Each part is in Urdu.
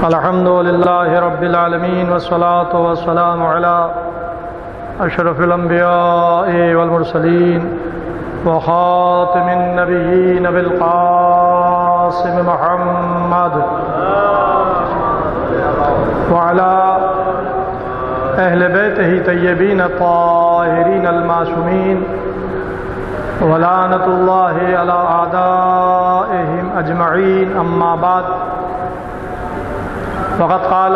الحمد لله رب العالمين والصلاة والسلام على أشرف الأنبياء والمرسلين وخاتم النبيين بالقاسم محمد وعلى أهل بيته طيبين الطاهرين المعصومين ولعنة الله على أعدائهم أجمعين. أما بعد، وقد قال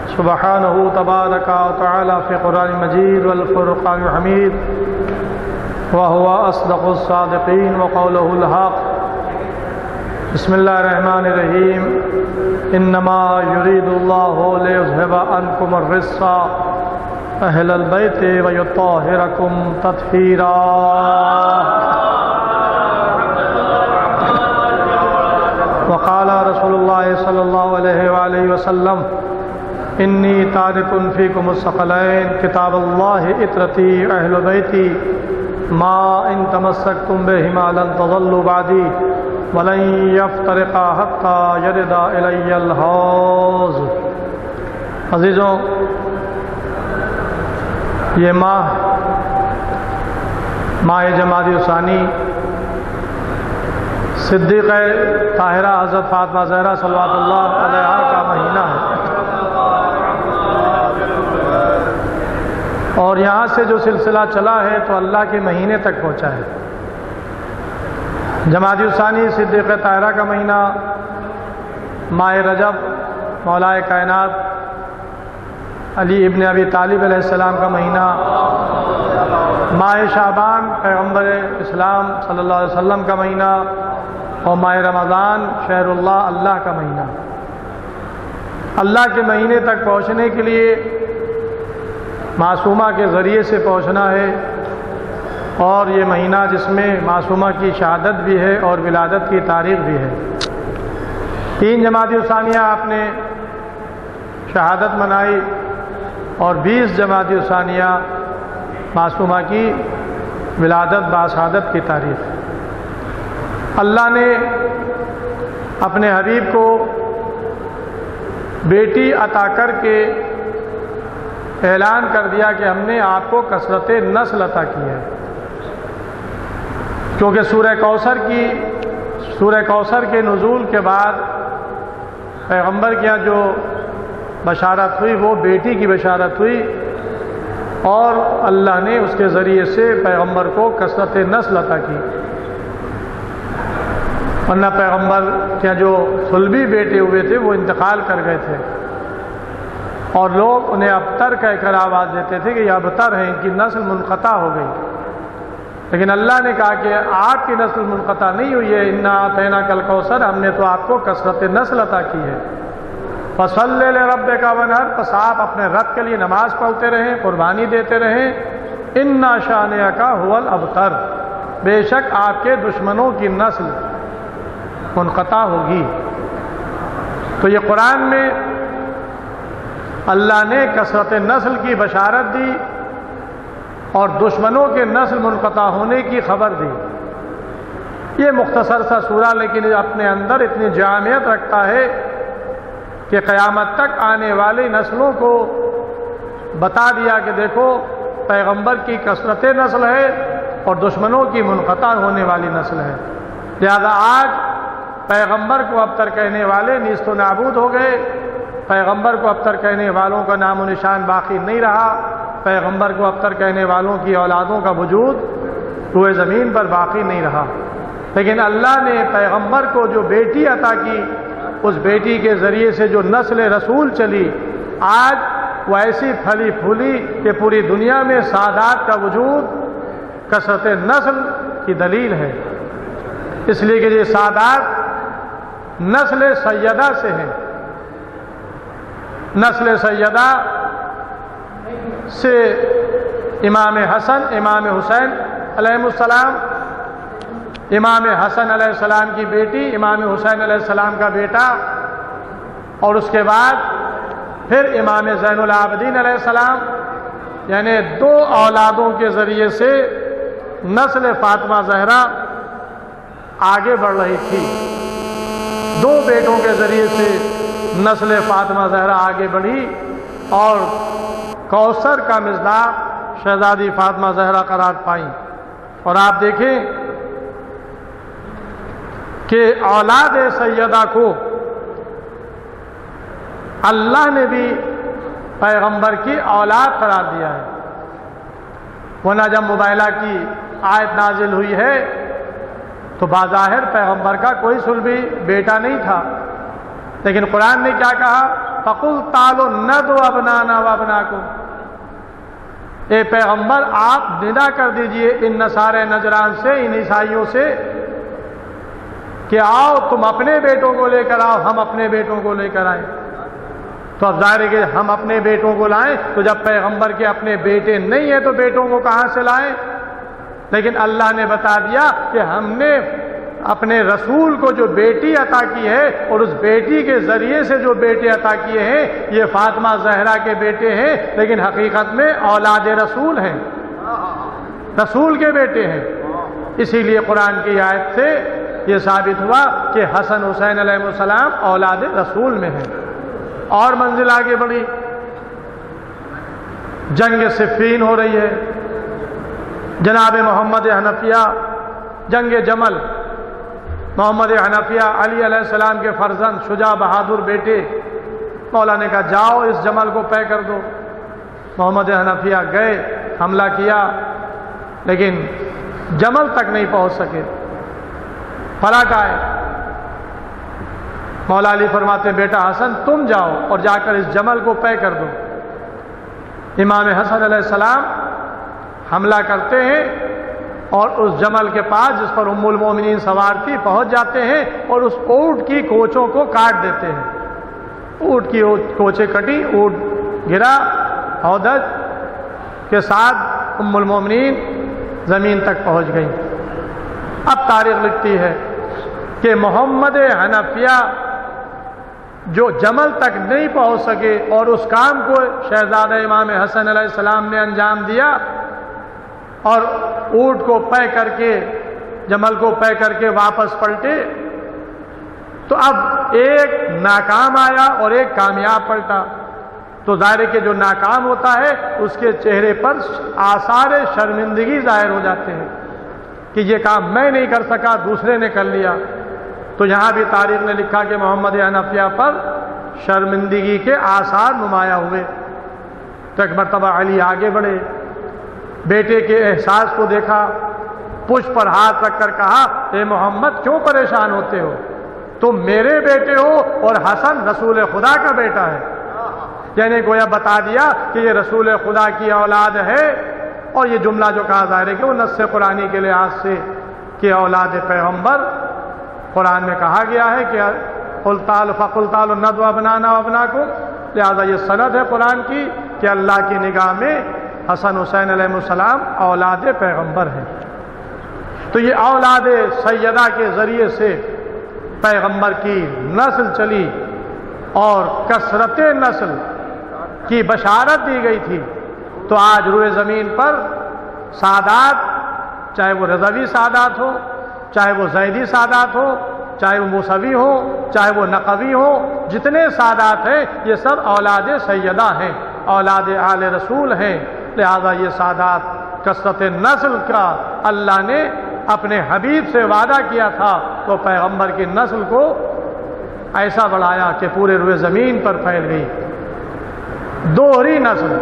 سبحانه تبارك وتعالى في قرآن المجيد والفرقان الحميد وهو أصدق الصادقين وقوله الحق. بسم الله الرحمن الرحيم. إنما يريد الله ليذهب عنكم الرجس أهل البيت ويطهركم تطهيرا. وقال رسول الله صلى الله عليه وآله وسلم: إني تارك فيكم الثقلين كتاب الله إترتي أهل بيتي ما إن تمسكتم بهما لن تضلوا بعدي ولن يفترقا حتى يرد إلي الحوض. عزیزوں، یہ ماہ جمادی الثانی صدیقہ طاہرہ حضرت فاطمہ زہرا صلوات اللہ علیہا کا مہینہ ہے، اور یہاں سے جو سلسلہ چلا ہے تو اللہ کے مہینے تک پہنچا ہے. جمادی الثانی صدیقہ طاہرہ کا مہینہ، ماہ رجب مولائے کائنات علی ابن ابی طالب علیہ السلام کا مہینہ، ماہ شعبان پیغمبر اسلام صلی اللہ علیہ وسلم کا مہینہ، اور ماہ رمضان شہر اللہ کا مہینہ. اللہ کے مہینے تک پہنچنے کے لیے معصومہ کے ذریعے سے پہنچنا ہے، اور یہ مہینہ جس میں معصومہ کی شہادت بھی ہے اور ولادت کی تاریخ بھی ہے. 3 جمادی الثانیہ آپ نے شہادت منائی، اور 20 جمادی الثانیہ معصومہ کی ولادت باشہادت کی تاریخ. اللہ نے اپنے حبیب کو بیٹی عطا کر کے اعلان کر دیا کہ ہم نے آپ کو کثرت نسل عطا کی ہے، کیونکہ سورہ کوثر کے نزول کے بعد پیغمبر کی جو بشارت ہوئی وہ بیٹی کی بشارت ہوئی، اور اللہ نے اس کے ذریعے سے پیغمبر کو کثرت نسل عطا کی. ورنہ پیغمبر کے جو صلبی بیٹے ہوئے تھے وہ انتقال کر گئے تھے، اور لوگ انہیں ابتر کہہ کر آواز دیتے تھے کہ یہ ابتر ہیں، ان کی نسل منقطع ہو گئی. لیکن اللہ نے کہا کہ آپ کی نسل منقطع نہیں ہوئی ہے، انا اعطیناک الکوثر، ہم نے تو آپ کو کثرت نسل عطا کی ہے. فصلی لربک وانحر، پس آپ اپنے رب کے لیے نماز پڑھتے رہیں، قربانی دیتے رہیں. انا شانئک ھو الابتر، بے شک آپ کے دشمنوں کی نسل منقطع ہوگی. تو یہ قرآن میں اللہ نے کثرت نسل کی بشارت دی اور دشمنوں کے نسل منقطع ہونے کی خبر دی. یہ مختصر سا سورہ لیکن اپنے اندر اتنی جامعیت رکھتا ہے کہ قیامت تک آنے والی نسلوں کو بتا دیا کہ دیکھو پیغمبر کی کثرت نسل ہے اور دشمنوں کی منقطع ہونے والی نسل ہے. لہذا آج پیغمبر کو ابتر کہنے والے نیست و نابود ہو گئے، پیغمبر کو ابتر کہنے والوں کا نام و نشان باقی نہیں رہا، پیغمبر کو ابتر کہنے والوں کی اولادوں کا وجود روئے زمین پر باقی نہیں رہا. لیکن اللہ نے پیغمبر کو جو بیٹی عطا کی، اس بیٹی کے ذریعے سے جو نسل رسول چلی، آج وہ ایسی پھلی پھولی کہ پوری دنیا میں سادات کا وجود کثرت نسل کی دلیل ہے. اس لیے کہ یہ سادات نسل سیدہ سے ہیں. نسل سیدہ سے امام حسن، امام حسین علیہ السلام، امام حسن علیہ السلام کی بیٹی، امام حسین علیہ السلام کا بیٹا، اور اس کے بعد پھر امام زین العابدین علیہ السلام، یعنی 2 اولادوں کے ذریعے سے نسل فاطمہ زہرا آگے بڑھ رہی تھی. دو بیٹوں کے ذریعے سے نسل فاطمہ زہرا آگے بڑھی اور کوثر کا مصداق شہزادی فاطمہ زہرا قرار پائیں۔ اور آپ دیکھیں کہ اولاد سیدہ کو اللہ نے بھی پیغمبر کی اولاد قرار دیا ہے، ورنہ جب مباہلہ کی آیت نازل ہوئی ہے تو بظاہر پیغمبر کا کوئی صلبی بیٹا نہیں تھا، لیکن قرآن نے کیا کہا؟ فَقُلْ تَعَالُوا نَدْعُ أَبْنَاءَنَا وَأَبْنَاءَكُمْ، اے پیغمبر آپ ندا کر دیجئے ان نصارے نجران سے، ان عیسائیوں سے کہ آؤ تم اپنے بیٹوں کو لے کر آؤ، ہم اپنے بیٹوں کو لے کر آئیں۔ تو اب ظاہر ہے کہ ہم اپنے بیٹوں کو لائیں، تو جب پیغمبر کے اپنے بیٹے نہیں ہیں تو بیٹوں کو کہاں سے لائیں؟ لیکن اللہ نے بتا دیا کہ ہم نے اپنے رسول کو جو بیٹی عطا کی ہے اور اس بیٹی کے ذریعے سے جو بیٹے عطا کیے ہیں یہ فاطمہ زہرا کے بیٹے ہیں، لیکن حقیقت میں اولاد رسول ہیں، رسول کے بیٹے ہیں۔ اسی لیے قرآن کی آیت سے یہ ثابت ہوا کہ حسن حسین علیہ السلام اولاد رسول میں ہیں۔ اور منزل آگے بڑھی، جنگ صفین ہو رہی ہے، جناب محمد حنفیہ، جنگ جمل، محمد حنفیہ علی علیہ السلام کے فرزند شجاع بہادر بیٹے، مولا نے کہا جاؤ اس جمل کو طے کر دو۔ محمد حنفیہ گئے، حملہ کیا، لیکن جمل تک نہیں پہنچ سکے، پلٹ آئے۔ مولا علی فرماتے ہیں بیٹا حسن تم جاؤ اور جا کر اس جمل کو طے کر دو۔ امام حسن علیہ السلام حملہ کرتے ہیں اور اس جمل کے پاس جس پر ام المومنین سوار تھی پہنچ جاتے ہیں اور اس اونٹ کی کوچوں کو کاٹ دیتے ہیں۔ اونٹ کی کوچیں کٹی، اونٹ گرا، ہودج کے ساتھ ام المومنین زمین تک پہنچ گئی۔ اب تاریخ لکھتی ہے کہ محمد حنفیہ جو جمل تک نہیں پہنچ سکے اور اس کام کو شہزادہ امام حسن علیہ السلام نے انجام دیا اور اونٹ کو طے کر کے، جمل کو طے کر کے واپس پلٹے، تو اب ایک ناکام آیا اور ایک کامیاب پلٹا۔ تو ظاہر ہے کہ جو ناکام ہوتا ہے اس کے چہرے پر آثار شرمندگی ظاہر ہو جاتے ہیں کہ یہ کام میں نہیں کر سکا، دوسرے نے کر لیا۔ تو یہاں بھی تاریخ نے لکھا کہ محمد حنفیہ پر شرمندگی کے آثار نمایاں ہوئے۔ تو ایک مرتبہ علی آگے بڑھے، بیٹے کے احساس کو دیکھا، پشت پر ہاتھ رکھ کر کہا اے محمد کیوں پریشان ہوتے ہو؟ تم میرے بیٹے ہو اور حسن رسول خدا کا بیٹا ہے۔ یعنی گویا بتا دیا کہ یہ رسول خدا کی اولاد ہے، اور یہ جملہ جو کہا ظاہر ہے کہ وہ نص قرآنی کے لحاظ سے کہ اولاد پیغمبر، قرآن میں کہا گیا ہے کہ قُلْ تَعَالُوا نَدْعُ أَبْنَاءَنَا وَأَبْنَاءَكُمْ، لہذا یہ سند ہے قرآن کی کہ اللہ کی نگاہ میں حسن حسین علیہ السلام اولاد پیغمبر ہیں۔ تو یہ اولاد سیدہ کے ذریعے سے پیغمبر کی نسل چلی اور کثرت نسل کی بشارت دی گئی تھی۔ تو آج روئے زمین پر سادات، چاہے وہ رضوی سادات ہو، چاہے وہ زیدی سادات ہو، چاہے وہ موسوی ہو، چاہے وہ نقوی ہو، جتنے سادات ہیں یہ سب اولاد سیدہ ہیں، اولاد آل رسول ہیں۔ لہذا یہ سادات کثرت نسل کا اللہ نے اپنے حبیب سے وعدہ کیا تھا، تو پیغمبر کی نسل کو ایسا بڑھایا کہ پورے روئے زمین پر پھیل گئی۔ دوہری نسل،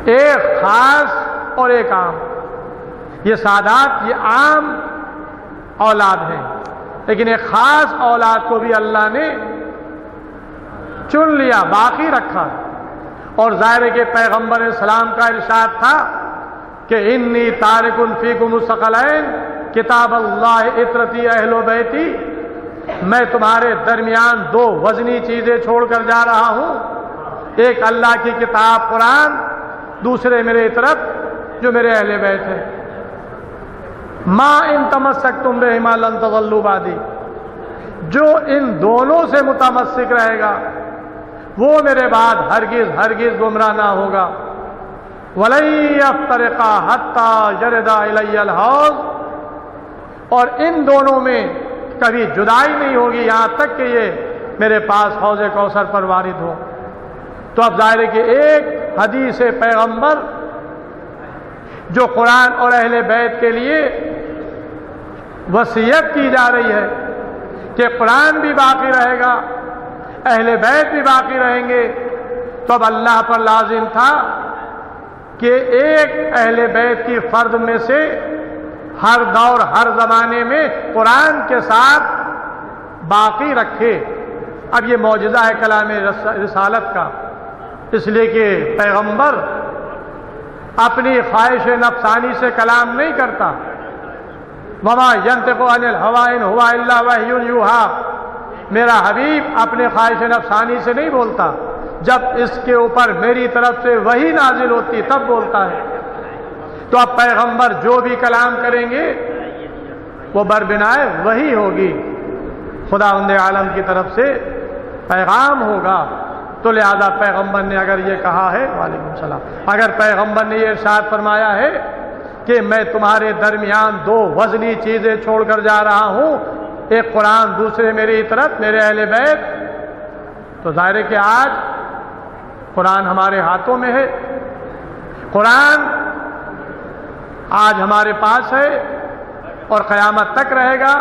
ایک خاص اور ایک عام۔ یہ سادات یہ عام اولاد ہیں، لیکن ایک خاص اولاد کو بھی اللہ نے چن لیا، باقی رکھا۔ اور ظاہر ہے کہ پیغمبر اسلام کا ارشاد تھا کہ انی تارک فیکم الثقلین کتاب اللہ عطرتی اہل و بیتی، میں تمہارے درمیان دو وزنی چیزیں چھوڑ کر جا رہا ہوں، ایک اللہ کی کتاب قرآن، دوسرے میرے عطرت جو میرے اہل بیت ہے۔ ما ان تمسکتم بہما لن تضلوا بعدی، جو ان دونوں سے متمسک رہے گا وہ میرے بعد ہرگز ہرگز گمراہ نہ ہوگا۔ وَلَن يَفْتَرِقَا حَتَّى يَرِدَ إِلَيَّ الْحَوْض، اور ان دونوں میں کبھی جدائی نہیں ہوگی یہاں تک کہ یہ میرے پاس حوض کوثر پر وارد ہو۔ تو اب ظاہر ہے کہ ایک حدیث پیغمبر جو قرآن اور اہل بیت کے لیے وصیت کی جا رہی ہے کہ قرآن بھی باقی رہے گا، اہل بیت بھی باقی رہیں گے، تو اب اللہ پر لازم تھا کہ ایک اہل بیت کی فرد میں سے ہر دور ہر زمانے میں قرآن کے ساتھ باقی رکھے۔ اب یہ معجزہ ہے کلام رسالت کا، اس لیے کہ پیغمبر اپنی خواہش نفسانی سے کلام نہیں کرتا۔ وما ينطق عن الهوى ان هو الا وحی یوحی، میرا حبیب اپنے خواہش نفسانی سے نہیں بولتا، جب اس کے اوپر میری طرف سے وحی نازل ہوتی تب بولتا ہے۔ تو اب پیغمبر جو بھی کلام کریں گے وہ بربنائے وحی ہوگی، خداوند عالم کی طرف سے پیغام ہوگا۔ تو لہذا پیغمبر نے اگر یہ کہا ہے، وعلیکم السلام، اگر پیغمبر نے یہ ارشاد فرمایا ہے کہ میں تمہارے درمیان دو وزنی چیزیں چھوڑ کر جا رہا ہوں، ایک قرآن دوسرے میری طرف میرے اہل بیت، تو ظاہر ہے کہ آج قرآن ہمارے ہاتھوں میں ہے، قرآن آج ہمارے پاس ہے اور قیامت تک رہے گا۔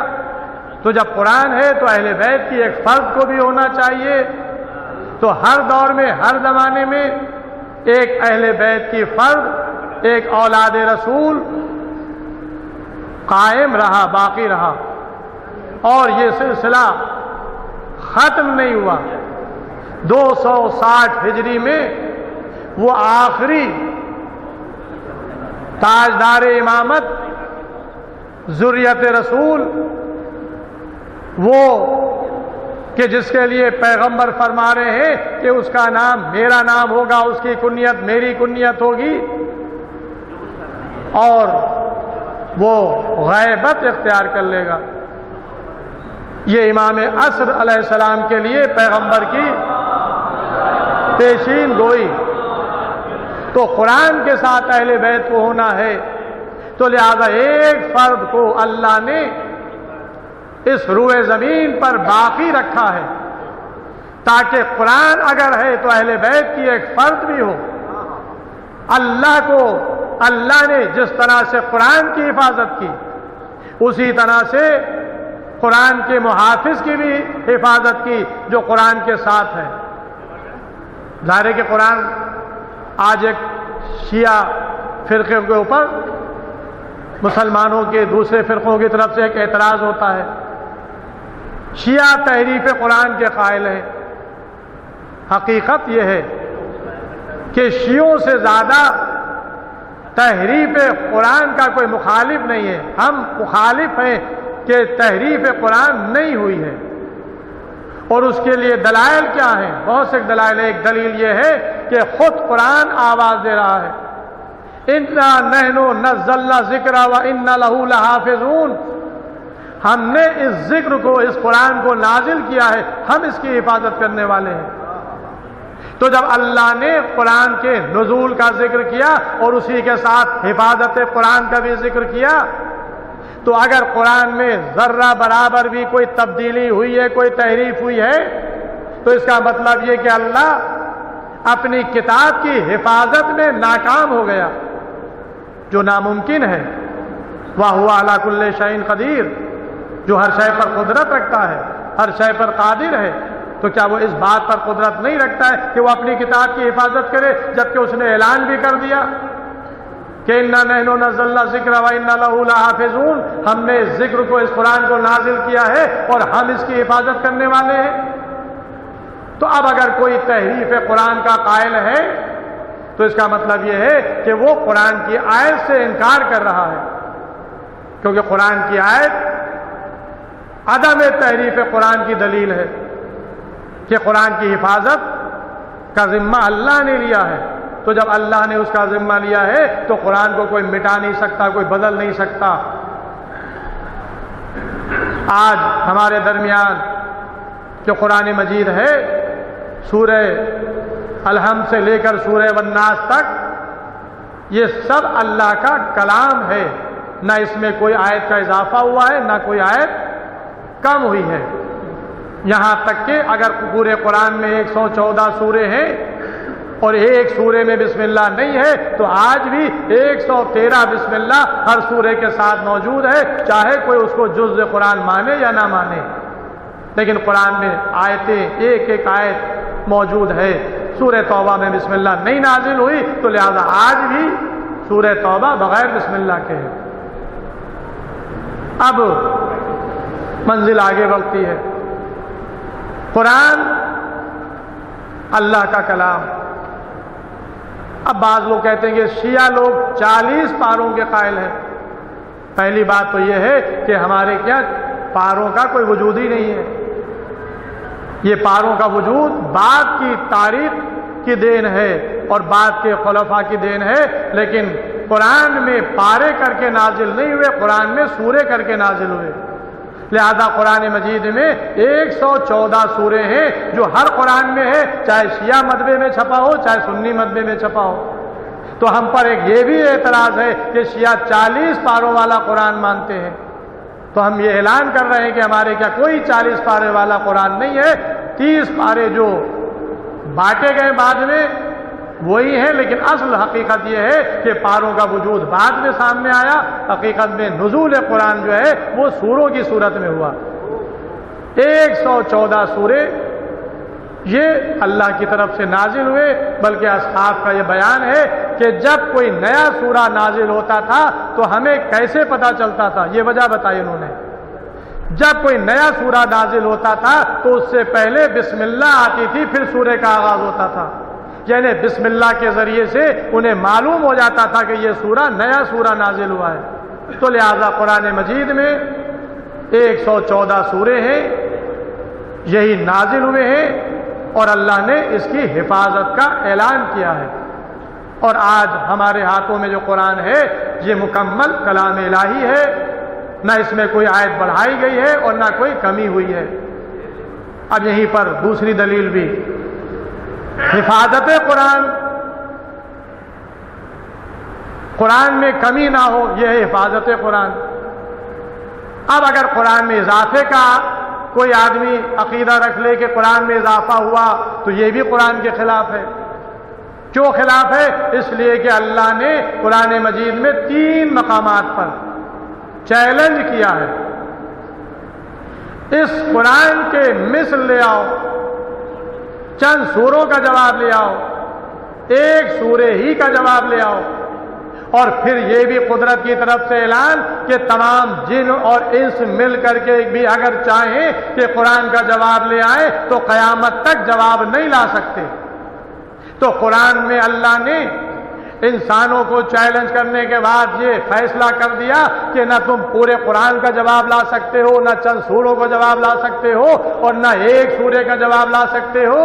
تو جب قرآن ہے تو اہل بیت کی ایک فرد کو بھی ہونا چاہیے، تو ہر دور میں ہر زمانے میں ایک اہل بیت کی فرد، ایک اولاد رسول قائم رہا، باقی رہا، اور یہ سلسلہ ختم نہیں ہوا۔ 260 ہجری میں وہ آخری تاجدار امامت ذریت رسول، وہ کہ جس کے لیے پیغمبر فرما رہے ہیں کہ اس کا نام میرا نام ہوگا، اس کی کنیت میری کنیت ہوگی، اور وہ غیبت اختیار کر لے گا۔ یہ امام عصر علیہ السلام کے لیے پیغمبر کی پیشین گوئی۔ تو قرآن کے ساتھ اہل بیت کو ہونا ہے، تو لہذا ایک فرد کو اللہ نے اس روئے زمین پر باقی رکھا ہے، تاکہ قرآن اگر ہے تو اہل بیت کی ایک فرد بھی ہو۔ اللہ نے جس طرح سے قرآن کی حفاظت کی، اسی طرح سے قرآن کے محافظ کی بھی حفاظت کی جو قرآن کے ساتھ ہے۔ ظاہر ہے کہ قرآن آج ایک شیعہ فرقے کے اوپر مسلمانوں کے دوسرے فرقوں کی طرف سے ایک اعتراض ہوتا ہے، شیعہ تحریف قرآن کے قائل ہیں۔ حقیقت یہ ہے کہ شیعوں سے زیادہ تحریف قرآن کا کوئی مخالف نہیں ہے، ہم مخالف ہیں کہ تحریف قرآن نہیں ہوئی ہے، اور اس کے لیے دلائل کیا ہیں؟ بہت سے دلائل ہیں۔ ایک دلیل یہ ہے کہ خود قرآن آواز دے رہا ہے، اِنَّا نَحْنُ نَزَّلْنَا الذِّكْرَ وَإِنَّا لَهُ لَحَافِظُونَ، ہم نے اس ذکر کو، اس قرآن کو نازل کیا ہے، ہم اس کی حفاظت کرنے والے ہیں۔ تو جب اللہ نے قرآن کے نزول کا ذکر کیا اور اسی کے ساتھ حفاظت قرآن کا بھی ذکر کیا، تو اگر قرآن میں ذرہ برابر بھی کوئی تبدیلی ہوئی ہے، کوئی تحریف ہوئی ہے، تو اس کا مطلب یہ کہ اللہ اپنی کتاب کی حفاظت میں ناکام ہو گیا، جو ناممکن ہے۔ وَهُوَ عَلَى كُلِّ شَيْءٍ قَدِيرٌ، جو ہر شے پر قدرت رکھتا ہے، ہر شے پر قادر ہے، تو کیا وہ اس بات پر قدرت نہیں رکھتا ہے کہ وہ اپنی کتاب کی حفاظت کرے، جبکہ اس نے اعلان بھی کر دیا کہ اِنَّا نَحْنُ نَزَّلْنَا الذِّكْرَ وَإِنَّا لَهُ لَحَافِظُونَ، ہم نے اس ذکر کو، اس قرآن کو نازل کیا ہے اور ہم اس کی حفاظت کرنے والے ہیں۔ تو اب اگر کوئی تحریف قرآن کا قائل ہے تو اس کا مطلب یہ ہے کہ وہ قرآن کی آیت سے انکار کر رہا ہے، کیونکہ قرآن کی آیت عدم تحریف قرآن کی دلیل ہے کہ قرآن کی حفاظت کا ذمہ اللہ نے لیا ہے۔ تو جب اللہ نے اس کا ذمہ لیا ہے تو قرآن کو کوئی مٹا نہیں سکتا، کوئی بدل نہیں سکتا۔ آج ہمارے درمیان جو قرآن مجید ہے، سورہ الحمد سے لے کر سورہ والناس تک، یہ سب اللہ کا کلام ہے، نہ اس میں کوئی آیت کا اضافہ ہوا ہے، نہ کوئی آیت کم ہوئی ہے، یہاں تک کہ اگر پورے قرآن میں 114 سورے ہیں اور ایک سورے میں بسم اللہ نہیں ہے تو آج بھی 113 بسم اللہ ہر سورے کے ساتھ موجود ہے، چاہے کوئی اس کو جز قرآن مانے یا نہ مانے، لیکن قرآن میں آیتیں ایک ایک آیت موجود ہے۔ سورہ توبہ میں بسم اللہ نہیں نازل ہوئی تو لہذا آج بھی سورہ توبہ بغیر بسم اللہ کے ہے۔ اب منزل آگے بڑھتی ہے، قرآن اللہ کا کلام۔ اب بعض لوگ کہتے ہیں کہ شیعہ لوگ 40 پاروں کے قائل ہیں۔ پہلی بات تو یہ ہے کہ ہمارے کیا پاروں کا کوئی وجود ہی نہیں ہے، یہ پاروں کا وجود بعد کی تاریخ کی دین ہے اور بعد کے خلفاء کی دین ہے، لیکن قرآن میں پارے کر کے نازل نہیں ہوئے، قرآن میں سورے کر کے نازل ہوئے۔ لہذا قرآن مجید میں 114 سورے ہیں جو ہر قرآن میں ہے، چاہے شیعہ مذہب میں چھپا ہو چاہے سنی مذہب میں چھپا ہو۔ تو ہم پر ایک یہ بھی اعتراض ہے کہ شیعہ 40 پاروں والا قرآن مانتے ہیں، تو ہم یہ اعلان کر رہے ہیں کہ ہمارے کیا کوئی 40 پارے والا قرآن نہیں ہے، 30 پارے جو بانٹے گئے بعد میں وہی ہے، لیکن اصل حقیقت یہ ہے کہ پاروں کا وجود بعد میں سامنے آیا۔ حقیقت میں نزول قرآن جو ہے وہ سوروں کی صورت میں ہوا۔ 114 سورے یہ اللہ کی طرف سے نازل ہوئے، بلکہ اصحاب کا یہ بیان ہے کہ جب کوئی نیا سورہ نازل ہوتا تھا تو ہمیں کیسے پتہ چلتا تھا، یہ وجہ بتائی انہوں نے۔ جب کوئی نیا سورہ نازل ہوتا تھا تو اس سے پہلے بسم اللہ آتی تھی، پھر سورے کا آغاز ہوتا تھا، یعنی بسم اللہ کے ذریعے سے انہیں معلوم ہو جاتا تھا کہ یہ سورہ نیا سورہ نازل ہوا ہے۔ تو لہذا قرآن مجید میں 114 سورے ہیں، یہی نازل ہوئے ہیں اور اللہ نے اس کی حفاظت کا اعلان کیا ہے، اور آج ہمارے ہاتھوں میں جو قرآن ہے یہ مکمل کلام الہی ہے، نہ اس میں کوئی آیت بڑھائی گئی ہے اور نہ کوئی کمی ہوئی ہے۔ اب یہیں پر دوسری دلیل بھی، حفاظت قرآن، قرآن میں کمی نہ ہو، یہ ہے حفاظت قرآن۔ اب اگر قرآن میں اضافے کا کوئی آدمی عقیدہ رکھ لے کہ قرآن میں اضافہ ہوا تو یہ بھی قرآن کے خلاف ہے۔ کیوں خلاف ہے؟ اس لیے کہ اللہ نے قرآن مجید میں 3 مقامات پر چیلنج کیا ہے، اس قرآن کے مثل لے آؤ، چند سوروں کا جواب لے آؤ، ایک سورے ہی کا جواب لے آؤ، اور پھر یہ بھی قدرت کی طرف سے اعلان کہ تمام جن اور انس مل کر کے بھی اگر چاہیں کہ قرآن کا جواب لے آئیں تو قیامت تک جواب نہیں لا سکتے۔ تو قرآن میں اللہ نے انسانوں کو چیلنج کرنے کے بعد یہ فیصلہ کر دیا کہ نہ تم پورے قرآن کا جواب لا سکتے ہو، نہ چند سوروں کا جواب لا سکتے ہو، اور نہ ایک سورے کا جواب لا سکتے ہو،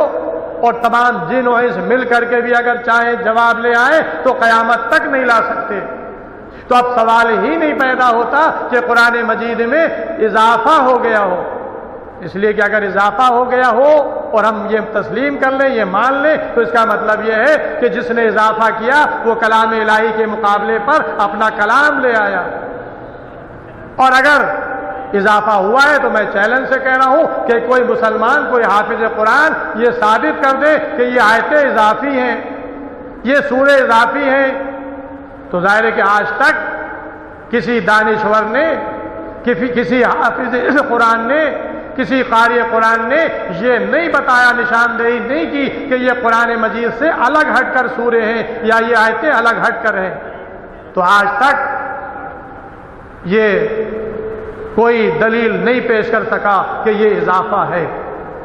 اور تمام جن و انس مل کر کے بھی اگر چاہیں جواب لے آئیں تو قیامت تک نہیں لا سکتے۔ تو اب سوال ہی نہیں پیدا ہوتا کہ قرآن مجید میں اضافہ ہو گیا ہو، اس لیے کہ اگر اضافہ ہو گیا ہو اور ہم یہ تسلیم کر لیں، یہ مان لیں، تو اس کا مطلب یہ ہے کہ جس نے اضافہ کیا وہ کلام الہی کے مقابلے پر اپنا کلام لے آیا۔ اور اگر اضافہ ہوا ہے تو میں چیلنج سے کہہ رہا ہوں کہ کوئی مسلمان، کوئی حافظ قرآن یہ ثابت کر دے کہ یہ آیتیں اضافی ہیں، یہ سورے اضافی ہیں، تو ظاہر ہے کہ آج تک کسی دانشور نے، کسی حافظ قرآن نے، کسی قاری قرآن نے یہ نہیں بتایا، نشاندہی نہیں کی کہ یہ قرآن مجید سے الگ ہٹ کر سورے ہیں یا یہ آیتیں الگ ہٹ کر ہیں۔ تو آج تک یہ کوئی دلیل نہیں پیش کر سکا کہ یہ اضافہ ہے۔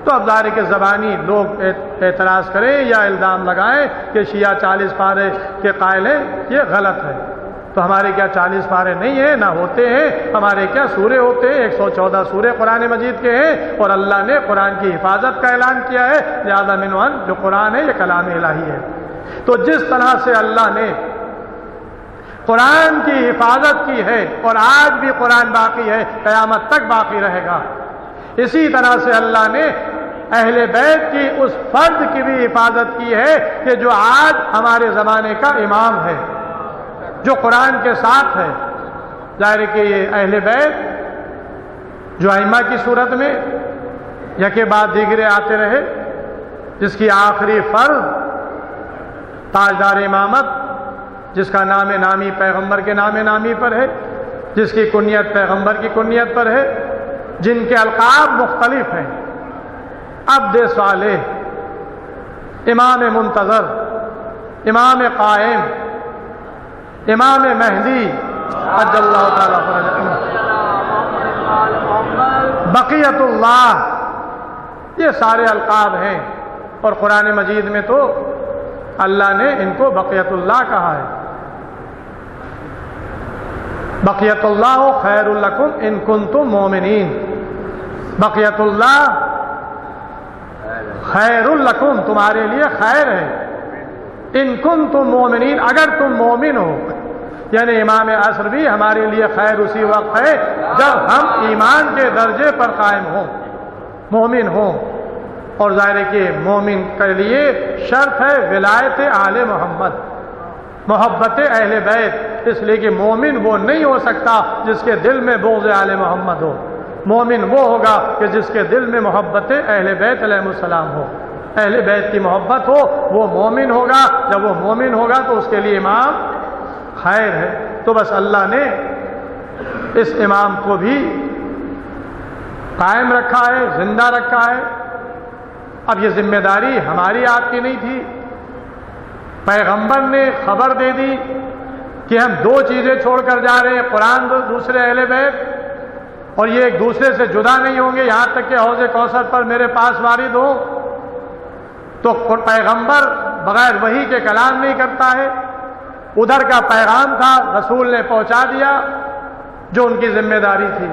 تو اب ظاہر ہے کہ زبانی لوگ اعتراض کریں یا الزام لگائیں کہ شیعہ 40 پارے کے قائل ہیں، یہ غلط ہے۔ تو ہمارے کیا 40 پارے نہیں ہیں، نہ ہوتے ہیں، ہمارے کیا سورے ہوتے ہیں، 114 سورے قرآن مجید کے ہیں، اور اللہ نے قرآن کی حفاظت کا اعلان کیا ہے، لہذا منہن جو قرآن ہے یہ کلام الہی ہے۔ تو جس طرح سے اللہ نے قرآن کی حفاظت کی ہے اور آج بھی قرآن باقی ہے، قیامت تک باقی رہے گا، اسی طرح سے اللہ نے اہل بیت کی اس فرد کی بھی حفاظت کی ہے کہ جو آج ہمارے زمانے کا امام ہے، جو قرآن کے ساتھ ہے۔ ظاہر ہے کہ یہ اہل بیت جو ائمہ کی صورت میں یکے بعد دیگرے آتے رہے، جس کی آخری فرض تاجدار امامت، جس کا نام نامی پیغمبر کے نام نامی پر ہے، جس کی کنیت پیغمبر کی کنیت پر ہے، جن کے القاب مختلف ہیں، عبد صالح، امام منتظر، امام قائم، امام مہدی عجل اللہ تعالیٰ فرجہ، بقیت اللہ، یہ سارے القاب ہیں، اور قرآن مجید میں تو اللہ نے ان کو بقیت اللہ کہا ہے۔ بقیت اللہ خیر لکم ان کنتم مومنین، بقیت اللہ خیر لکم، تمہارے لیے خیر ہے، ان کنتم مومنین، اگر تم مومن ہو، یعنی امام عصر بھی ہمارے لیے خیر اسی وقت ہے جب ہم ایمان کے درجے پر قائم ہوں، مومن ہوں، اور ظاہر ہے کہ مومن کے لیے شرط ہے ولایت آل محمد، محبت اہل بیت، اس لیے کہ مومن وہ نہیں ہو سکتا جس کے دل میں بغض آل محمد ہو، مومن وہ ہوگا کہ جس کے دل میں محبت اہل بیت علیہ السلام ہو، اہل بیت کی محبت ہو، وہ مومن ہوگا، جب وہ مومن ہوگا تو اس کے لیے امام خیر ہے۔ تو بس اللہ نے اس امام کو بھی قائم رکھا ہے، زندہ رکھا ہے۔ اب یہ ذمہ داری ہماری آپ کی نہیں تھی، پیغمبر نے خبر دے دی کہ ہم دو چیزیں چھوڑ کر جا رہے ہیں، قرآن دوسرے اہل بیت، اور یہ ایک دوسرے سے جدا نہیں ہوں گے یہاں تک کہ حوض کوثر پر میرے پاس وارد ہو۔ تو پیغمبر بغیر وحی کے کلام نہیں کرتا ہے، ادھر کا پیغام تھا، رسول نے پہنچا دیا جو ان کی ذمہ داری تھی۔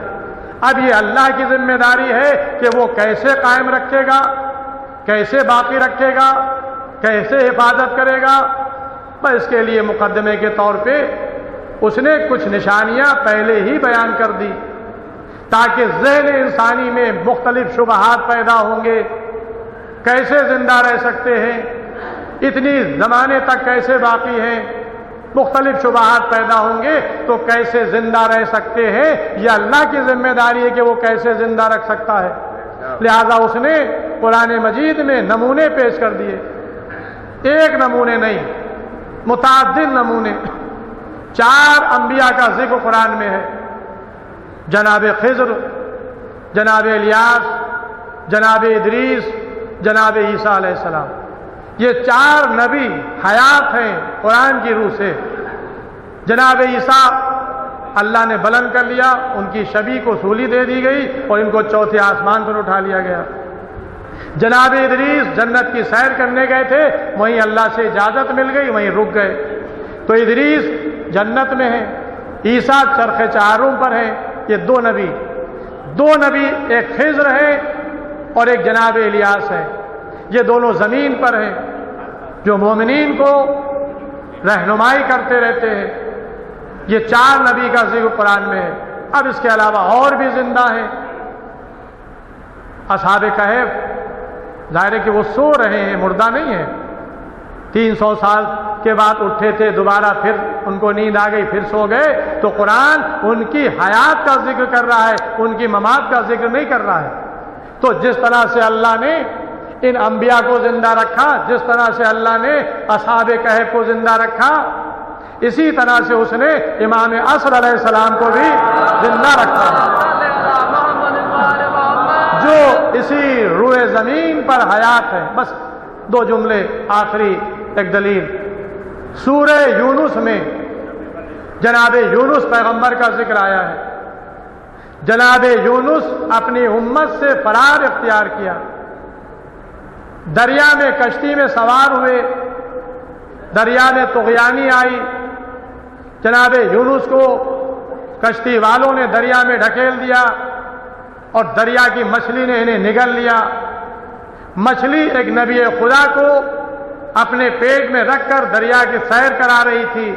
اب یہ اللہ کی ذمہ داری ہے کہ وہ کیسے قائم رکھے گا، کیسے باقی رکھے گا، کیسے حفاظت کرے گا۔ بس اس کے لیے مقدمے کے طور پہ اس نے کچھ نشانیاں پہلے ہی بیان کر دی تاکہ ذہن انسانی میں مختلف شبہات پیدا ہوں گے، کیسے زندہ رہ سکتے ہیں، اتنی زمانے تک کیسے باقی ہیں، مختلف شبہات پیدا ہوں گے تو کیسے زندہ رہ سکتے ہیں، یہ اللہ کی ذمہ داری ہے کہ وہ کیسے زندہ رکھ سکتا ہے۔ لہذا اس نے قرآن مجید میں نمونے پیش کر دیے، ایک نمونے نہیں، متعدد نمونے۔ 4 انبیاء کا ذکر قرآن میں ہے، جناب خضر، جناب الیاس، جناب ادریس، جناب عیسیٰ علیہ السلام۔ یہ 4 نبی حیات ہیں قرآن کی روح سے۔ جناب عیسیٰ اللہ نے بلند کر لیا، ان کی شبیہ کو سولی دے دی گئی اور ان کو چوتھے آسمان پر اٹھا لیا گیا۔ جناب ادریس جنت کی سیر کرنے گئے تھے، وہیں اللہ سے اجازت مل گئی، وہیں رک گئے، تو ادریس جنت میں ہیں، عیسیٰ چرخ چہارم پر ہیں۔ یہ 2 نبی، ایک خضر ہے اور ایک جناب الیاس ہے، یہ دونوں زمین پر ہیں جو مومنین کو رہنمائی کرتے رہتے ہیں۔ یہ 4 نبی کا ذکر قرآن میں ہے۔ اب اس کے علاوہ اور بھی زندہ ہیں۔ اصحاب کہف، ظاہر ہے کہ وہ سو رہے ہیں، مردہ نہیں ہیں، 300 سال کے بعد اٹھے تھے، دوبارہ پھر ان کو نیند آ گئی، پھر سو گئے، تو قرآن ان کی حیات کا ذکر کر رہا ہے، ان کی ممات کا ذکر نہیں کر رہا ہے۔ تو جس طرح سے اللہ نے ان انبیاء کو زندہ رکھا، جس طرح سے اللہ نے اصحاب کہف کو زندہ رکھا، اسی طرح سے اس نے امام عصر علیہ السلام کو بھی زندہ رکھا جو اسی روئے زمین پر حیات ہے۔ بس 2 جملے آخری ایک دلیل، سورہ یونس میں جناب یونس پیغمبر کا ذکر آیا ہے۔ جناب یونس اپنی امت سے فرار اختیار کیا، دریا میں کشتی میں سوار ہوئے، دریا میں طغیانی آئی، جناب یونس کو کشتی والوں نے دریا میں ڈھکیل دیا اور دریا کی مچھلی نے انہیں نگل لیا۔ مچھلی ایک نبی خدا کو اپنے پیٹ میں رکھ کر دریا کی سیر کرا رہی تھی۔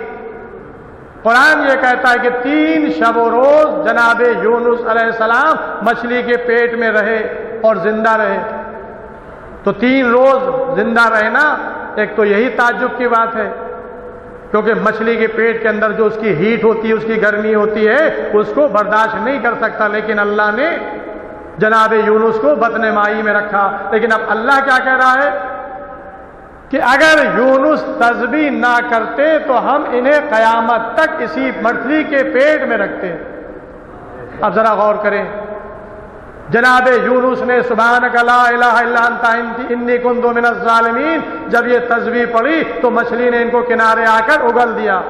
قرآن یہ کہتا ہے کہ 3 شب و روز جناب یونس علیہ السلام مچھلی کے پیٹ میں رہے اور زندہ رہے۔ تو 3 روز زندہ رہنا ایک تو یہی تعجب کی بات ہے کیونکہ مچھلی کے پیٹ کے اندر جو اس کی ہیٹ ہوتی ہے، اس کی گرمی ہوتی ہے، اس کو برداشت نہیں کر سکتا، لیکن اللہ نے جناب یونس کو بطن مائی میں رکھا۔ لیکن اب اللہ کیا کہہ رہا ہے کہ اگر یونس تسبیح نہ کرتے تو ہم انہیں قیامت تک اسی مچھلی کے پیٹ میں رکھتے۔ اب ذرا غور کریں، جناب یونس نے سبحانک لا الہ الا انت انی کنت من الظالمین جب یہ تسبیح پڑھی تو مچھلی نے ان کو کنارے آ کر اگل دیا۔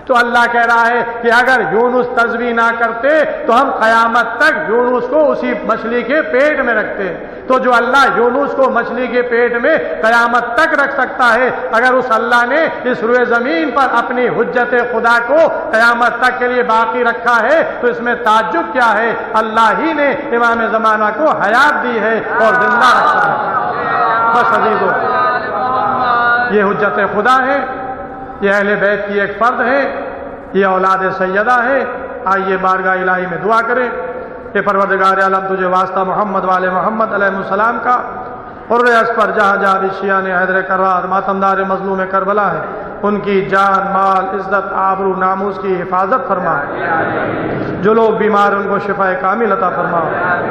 تو اللہ کہہ رہا ہے کہ اگر یونس تسبیح نہ کرتے تو ہم قیامت تک یونس کو اسی مچھلی کے پیٹ میں رکھتے۔ تو جو اللہ یونس کو مچھلی کے پیٹ میں قیامت تک رکھ سکتا ہے، اگر اس اللہ نے اس روئے زمین پر اپنی حجت خدا کو قیامت تک کے لیے باقی رکھا ہے تو اس میں تعجب کیا ہے؟ اللہ ہی نے امام زمانہ کو حیات دی ہے اور زندہ رکھا ہے۔ بس عزیزو، یہ حجت خدا ہے، یہ اہل بیت کی ایک فرد ہے، یہ اولاد سیدہ ہے۔ آئیے بارگاہ الہی میں دعا کریں کہ پروردگار عالم تجھے واسطہ محمد والے محمد علیہ السلام کا اور اس پر جہاں جہاں بھی شیعان حیدر کرار ماتمدار مظلوم کربلا ہے ان کی جان مال عزت آبرو ناموس کی حفاظت فرما۔ جو لوگ بیمار ان کو شفا کامل عطا فرما،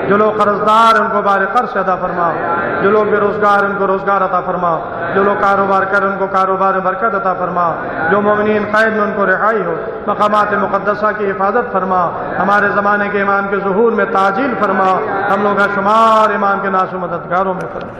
جو لوگ قرضدار ان کو بار قرض عطا فرما، جو لوگ بے روزگار ان کو روزگار عطا فرما، جو لوگ کاروبار کر ان کو کاروبار میں برکت عطا فرما، جو مومنین قید میں ان کو رہائی ہو، مقامات مقدسہ کی حفاظت فرما، ہمارے زمانے کے امام کے ظہور میں تعجیل فرما، ہم لوگ کا شمار امام کے ناصر مددگاروں میں فرما۔